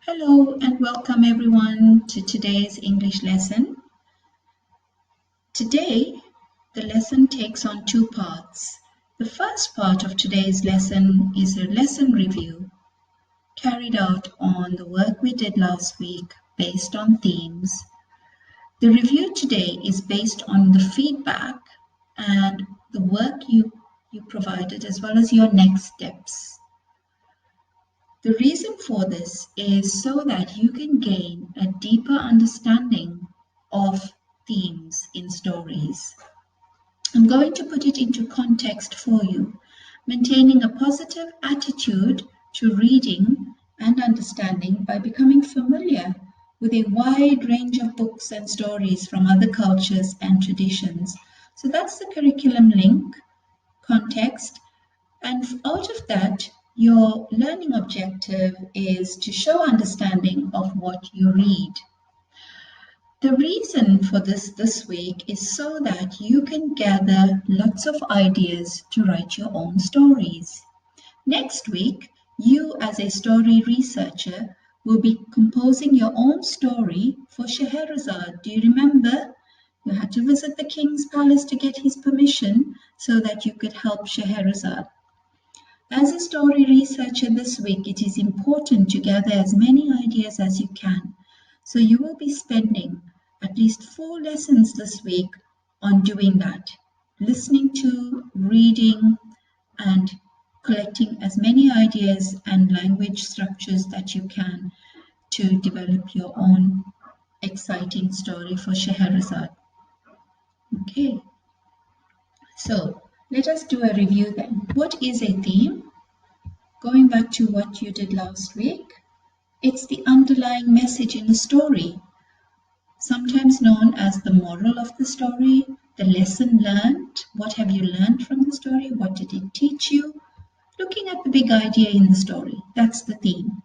Hello and welcome everyone to today's English lesson. Today, the lesson takes on two parts. The first part of today's lesson is a lesson review carried out on the work we did last week based on themes. The review today is based on the feedback and the work you provided as well as your next steps. The reason for this is so that you can gain a deeper understanding of themes in stories. I'm going to put it into context for you, maintaining a positive attitude to reading and understanding by becoming familiar with a wide range of books and stories from other cultures and traditions. So that's the curriculum link, context, and out of that, your learning objective is to show understanding of what you read. The reason for this week is so that you can gather lots of ideas to write your own stories. Next week, you as a story researcher will be composing your own story for Scheherazade. Do you remember? You had to visit the king's palace to get his permission so that you could help Scheherazade. As a story researcher this week, it is important to gather as many ideas as you can. So you will be spending at least 4 lessons this week on doing that. Listening to, reading, and collecting as many ideas and language structures that you can to develop your own exciting story for Scheherazade. Okay, so let us do a review then. What is a theme? Going back to what you did last week, it's the underlying message in a story, sometimes known as the moral of the story, the lesson learned. What have you learned from the story? What did it teach you? Looking at the big idea in the story, that's the theme.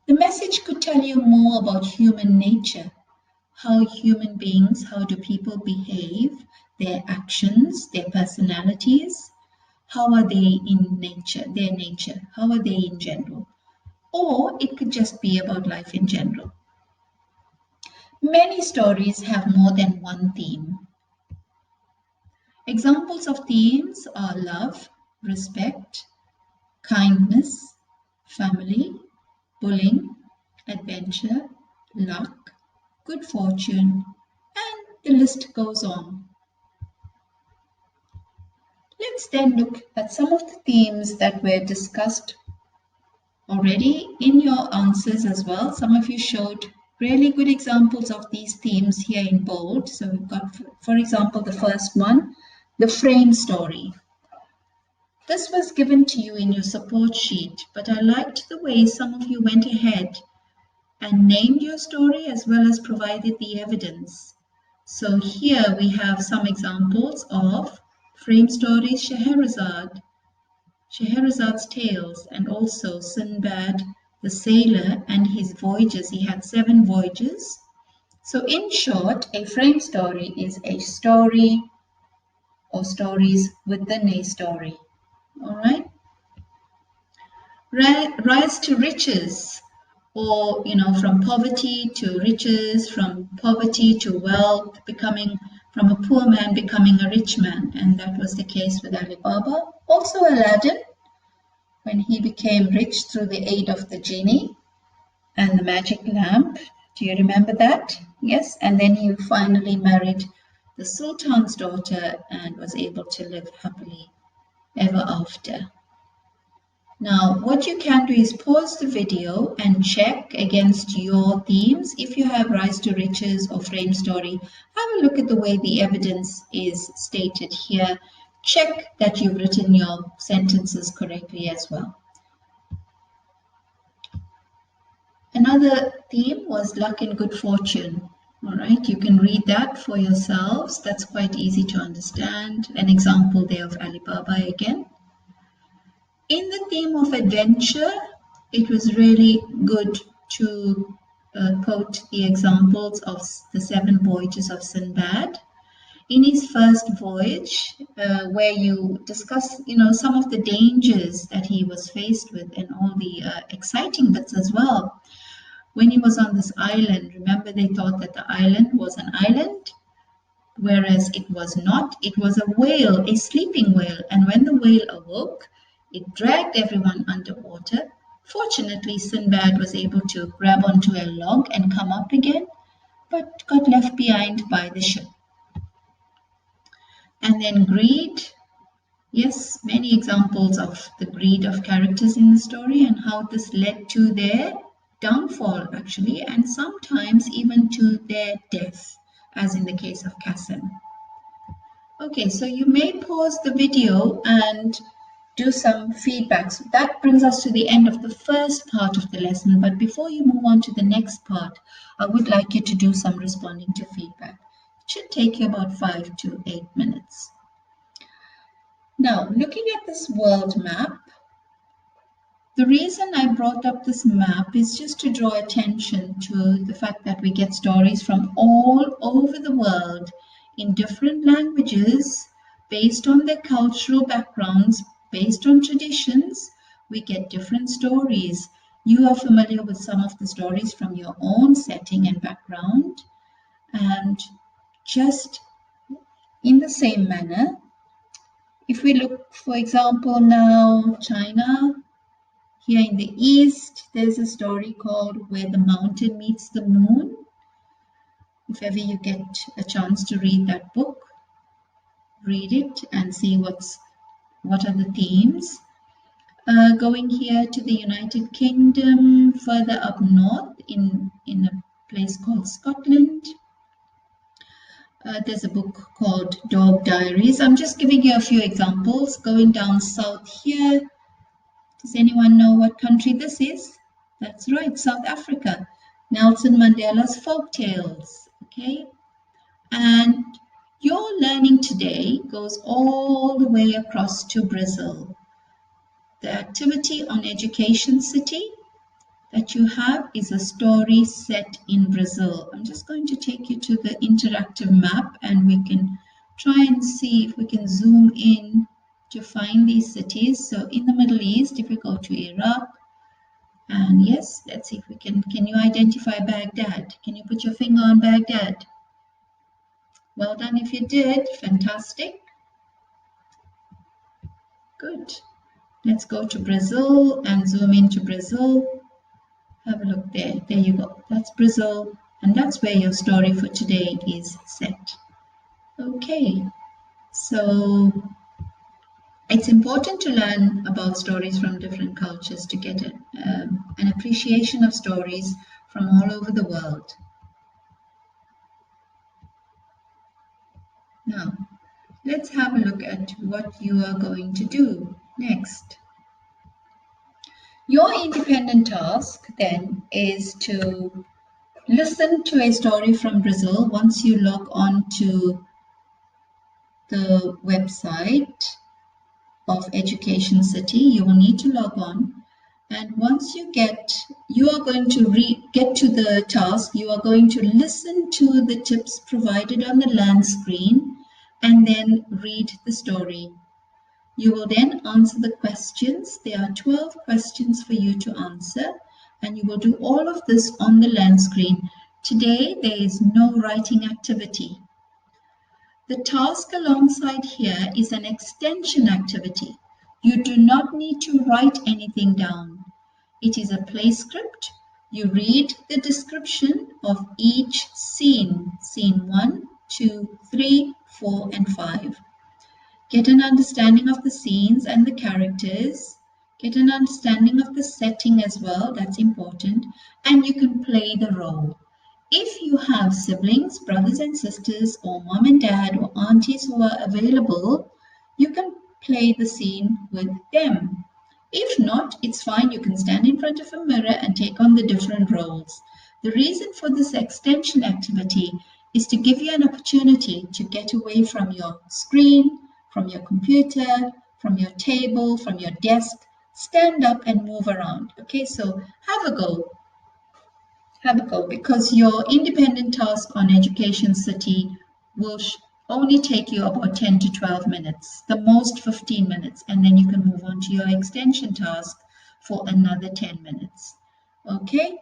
The message could tell you more about human nature, how human beings, how do people behave, their actions, their personalities, how are they in nature, their nature, how are they in general. Or it could just be about life in general. Many stories have more than one theme. Examples of themes are love, respect, kindness, family, bullying, adventure, luck, good fortune, and the list goes on. Let's then look at some of the themes that were discussed already in your answers as well. Some of you showed really good examples of these themes here in bold. So we've got, for example, the first one, the frame story. This was given to you in your support sheet, but I liked the way some of you went ahead and named your story as well as provided the evidence. So here we have some examples of frame stories, Scheherazade's tales, and also Sinbad the sailor and his voyages. He had 7 voyages. So in short, a frame story is a story or stories within a story. All right. Rise to riches, or from poverty to riches, from poverty to wealth, from a poor man becoming a rich man, and that was the case with Ali Baba. Also Aladdin, when he became rich through the aid of the genie and the magic lamp. Do you remember that? Yes, and then he finally married the Sultan's daughter and was able to live happily ever after. Now, what you can do is pause the video and check against your themes. If you have rise to riches or frame story, have a look at the way the evidence is stated here. Check that you've written your sentences correctly as well. Another theme was luck and good fortune. All right, you can read that for yourselves. That's quite easy to understand. An example there of Ali Baba again. In the theme of adventure, it was really good to quote the examples of the 7 voyages of Sinbad. In his first voyage, where you discuss, some of the dangers that he was faced with and all the exciting bits as well. When he was on this island, remember they thought that the island was an island, whereas it was not. It was a whale, a sleeping whale. And when the whale awoke, it dragged everyone underwater. Fortunately, Sinbad was able to grab onto a log and come up again, but got left behind by the ship. And then greed. Yes, many examples of the greed of characters in the story and how this led to their downfall, actually, and sometimes even to their death, as in the case of Cassim. Okay, so you may pause the video and do some feedback. So that brings us to the end of the first part of the lesson. But before you move on to the next part, I would like you to do some responding to feedback. It should take you about 5 to 8 minutes. Now, looking at this world map, the reason I brought up this map is just to draw attention to the fact that we get stories from all over the world in different languages, based on their cultural backgrounds, based on traditions. We get different stories. You are familiar with some of the stories from your own setting and background, and just in the same manner, if we look, for example, now China, here in the east, there's a story called Where the Mountain Meets the Moon. If ever you get a chance to read that book, read it and see what are the themes. Going here to the United Kingdom, further up north in a place called Scotland, there's a book called Dog Diaries. I'm just giving you a few examples. Going down south here, does anyone know what country this is? That's right, South Africa. Nelson Mandela's folk tales, okay? And your learning today goes all the way across to Brazil. The activity on Education City that you have is a story set in Brazil. I'm just going to take you to the interactive map and we can try and see if we can zoom in to find these cities. So in the Middle East, if we go to Iraq, and yes, let's see if we can you identify Baghdad? Can you put your finger on Baghdad? Well done if you did, fantastic. Good. Let's go to Brazil and zoom into Brazil. Have a look there. There you go. That's Brazil. And that's where your story for today is set. Okay. So it's important to learn about stories from different cultures to get an appreciation of stories from all over the world. Now, let's have a look at what you are going to do next. Your independent task then is to listen to a story from Brazil. Once you log on to the website of Education City, you will need to log on. And once you are going to get to the task, you are going to listen to the tips provided on the land screen and then read the story. You will then answer the questions. There are 12 questions for you to answer, and you will do all of this on the land screen. Today, there is no writing activity. The task alongside here is an extension activity. You do not need to write anything down. It is a play script. You read the description of each scene, scene 1, 2, 3, 4, and 5. Get an understanding of the scenes and the characters. Get an understanding of the setting as well, that's important. And you can play the role. If you have siblings, brothers and sisters, or mom and dad or aunties who are available, you can play the scene with them. If not, it's fine. You can stand in front of a mirror and take on the different roles. The reason for this extension activity is to give you an opportunity to get away from your screen, from your computer, from your table, from your desk. Stand up and move around. Okay, so have a go. Have a go, because your independent task on Education City will only take you about 10 to 12 minutes, the most 15 minutes, and then you can move on to your extension task for another 10 minutes. Okay,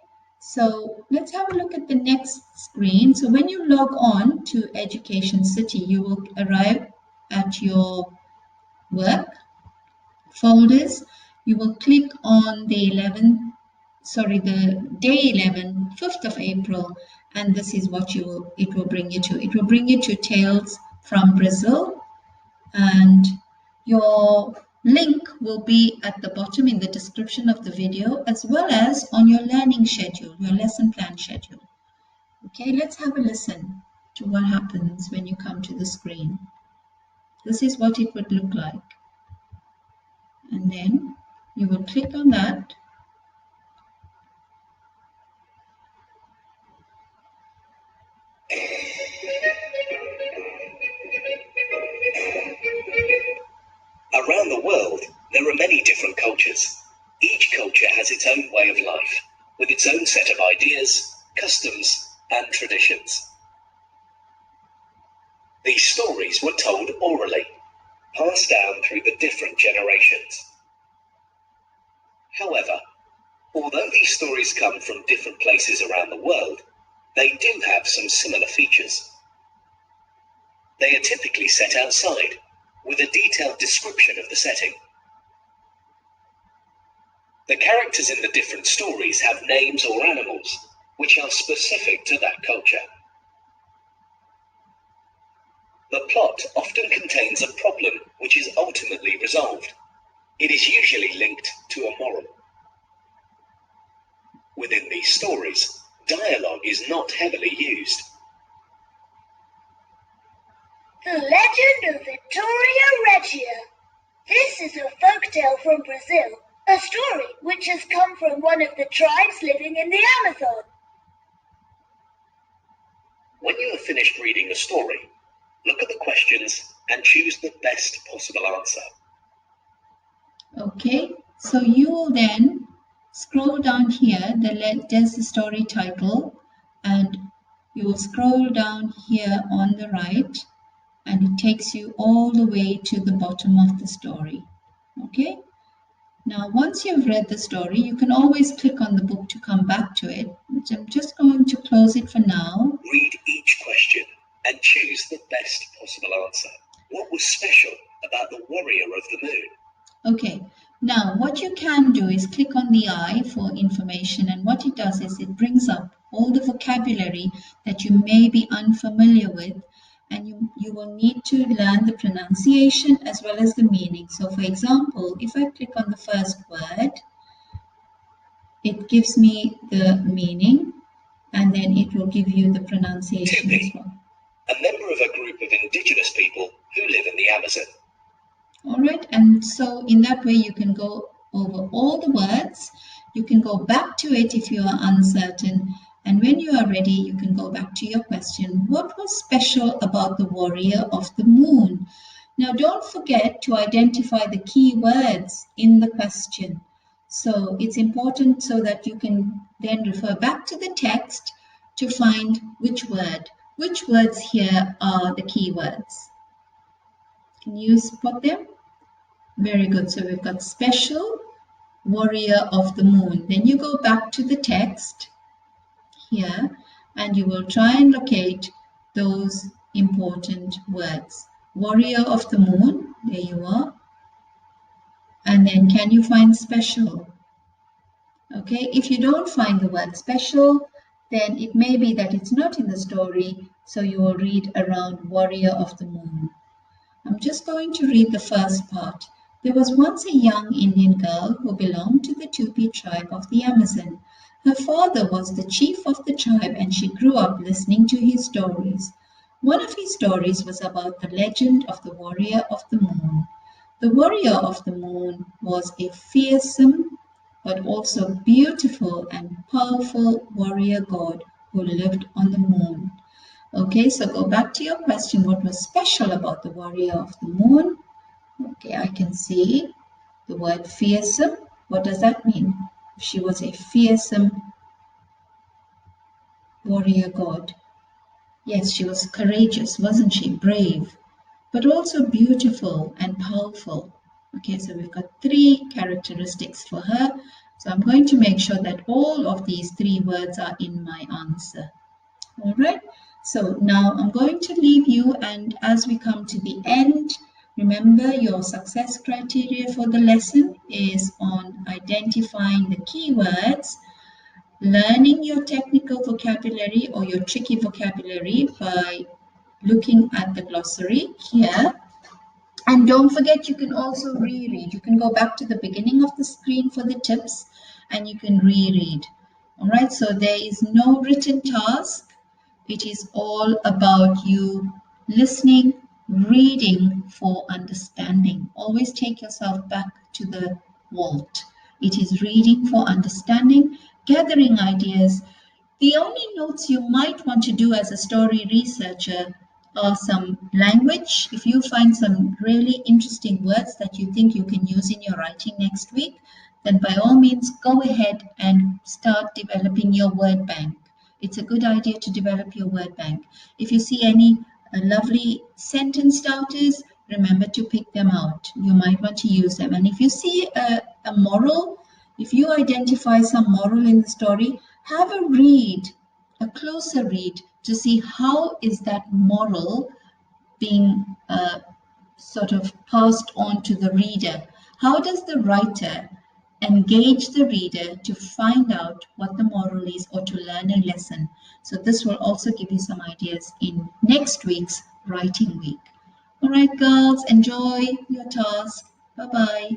So let's have a look at the next screen. So when you log on to Education City, you will arrive at your work folders. You will click on the day 11, 5th of April, and this is what it will bring you to. It will bring you to Tales from Brazil, and your link will be at the bottom in the description of the video, as well as on your learning schedule, your lesson plan schedule. Okay, let's have a listen to what happens when you come to the screen. This is what it would look like. And then you will click on that. Around the world, there are many different cultures. Each culture has its own way of life, with its own set of ideas, customs, and traditions. These stories were told orally, passed down through the different generations. However, although these stories come from different places around the world, they do have some similar features. They are typically set outside, with a detailed description of the setting. The characters in the different stories have names or animals, which are specific to that culture. The plot often contains a problem which is ultimately resolved. It is usually linked to a moral. Within these stories, dialogue is not heavily used. The Legend of Victoria Regia. This is a folktale from Brazil, a story which has come from one of the tribes living in the Amazon. When you have finished reading the story, look at the questions and choose the best possible answer. Okay, so you will then scroll down here. There's the story title, and you will scroll down here on the right, and it takes you all the way to the bottom of the story. Okay, now once you've read the story, you can always click on the book to come back to it, which I'm just going to close it for now. Read each question and choose the best possible answer. What was special about the warrior of the moon? Okay, now what you can do is click on the eye for information, and what it does is it brings up all the vocabulary that you may be unfamiliar with, and you will need to learn the pronunciation as well as the meaning. So for example, if I click on the first word, it gives me the meaning, and then it will give you the pronunciation as well. A member of a group of indigenous people who live in the Amazon. All right, and so in that way you can go over all the words. You can go back to it if you are uncertain, and when you are ready, you can go back to your question. What was special about the warrior of the moon? Now, don't forget to identify the key words in the question. So it's important so that you can then refer back to the text to find which words here are the key words. Can you spot them? Very good. So we've got special, warrior of the moon. Then you go back to the text here, and you will try and locate those important words. Warrior of the moon, there you are. And then can you find special? Okay, if you don't find the word special, then it may be that it's not in the story, so you will read around warrior of the moon. I'm just going to read the first part. There was once a young Indian girl who belonged to the Tupi tribe of the Amazon. Her father was the chief of the tribe, and she grew up listening to his stories. One of his stories was about the legend of the warrior of the moon. The warrior of the moon was a fearsome but also beautiful and powerful warrior god who lived on the moon. Okay, so go back to your question. What was special about the warrior of the moon? Okay, I can see the word fearsome. What does that mean? She was a fearsome warrior god. Yes, she was courageous, wasn't she? Brave, but also beautiful and powerful. Okay, so we've got three characteristics for her. So I'm going to make sure that all of these 3 words are in my answer. All right. So now I'm going to leave you, and as we come to the end, remember your success criteria for the lesson is on identifying the keywords, learning your technical vocabulary or your tricky vocabulary by looking at the glossary here. And don't forget, you can also reread. You can go back to the beginning of the screen for the tips and you can reread. All right, so there is no written task. It is all about you listening, reading for understanding. Always take yourself back to the vault. It is reading for understanding, gathering ideas. The only notes you might want to do as a story researcher are some language. If you find some really interesting words that you think you can use in your writing next week, then by all means go ahead and start developing your word bank. It's a good idea to develop your word bank. If you see any lovely sentence starters, remember to pick them out. You might want to use them. And if you see a moral, if you identify some moral in the story, have a read, a closer read to see how is that moral being sort of passed on to the reader. How does the writer engage the reader to find out what the moral is or to learn a lesson? So this will also give you some ideas in next week's writing week. All right, girls, enjoy your task. Bye-bye.